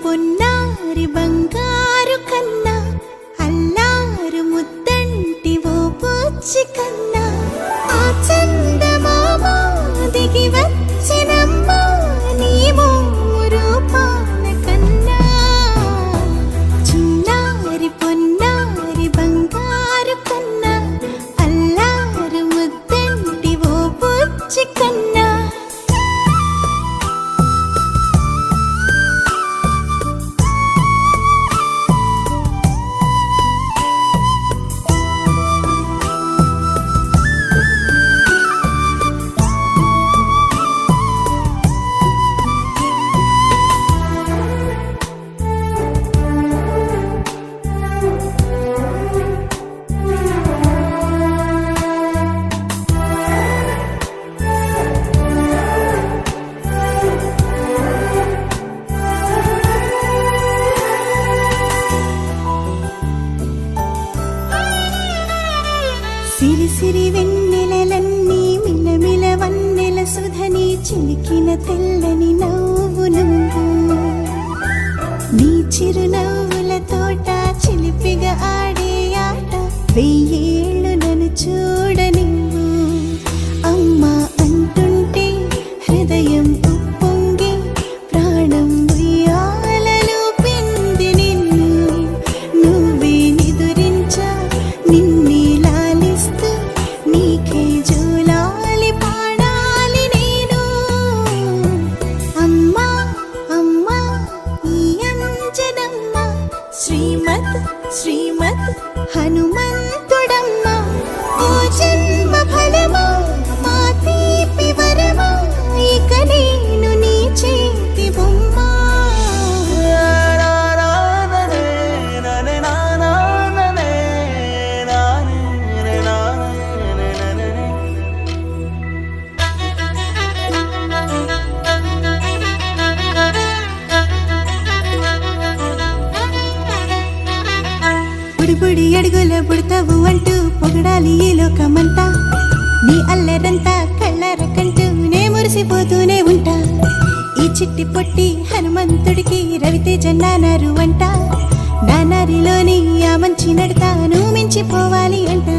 పొన్నారి బంగారు కన్నా అల్లారు ముద్దంటి ఓ బుచ్చి కన్నా ఆ చందమామ దిగి వచ్చినమ్మా నీ రూపాల కన్నా చిన్నారి పొన్నారి బంగారు కన్నా అల్లారు ముద్దంటి ఓ బుచ్చి కన్నా సిరి సిరి వెన్నెలలన్నీ మిలమిల వన్నెల సుధని చిలికిన తెల్లని నవ్వు నువ్వు నీ చిరునవ్వుల తోట చిలిపిగా ఆడే ఆట వెయ్యేళ్ళు నన్ను చూడ నువ్వు అమ్మా అంటుంటే హృదయం ఉప్పొంగి ప్రాణం ఉయ్యాలలో పిండి నిన్ను నువ్వే నిదురించా నిన్నే నీకే జోలాలి పాడాలి నేను అమ్మా అమ్మా ఈ అంజనమ్మ శ్రీమత్ శ్రీమత్ హనుమంతుడమ్మ ఓ జన్మ ఫలమా మా తీపి వరమా ఇక నేను నీ చేతి బొమ్మ బుడి అడుగుల పుడతావు అంటూ పొగడాలి ఈ లోకమంతా నీ అల్లరంతా కళ్ళార కంటూ నే మురిసిపోతూనే ఉంటా ఈ చిట్టి పొట్టి హనుమంతుడికి రవితేజ నానారు అంట నానారిలోని ఆ మంచి నడతా నువ్వు మించిపోవాలి అంట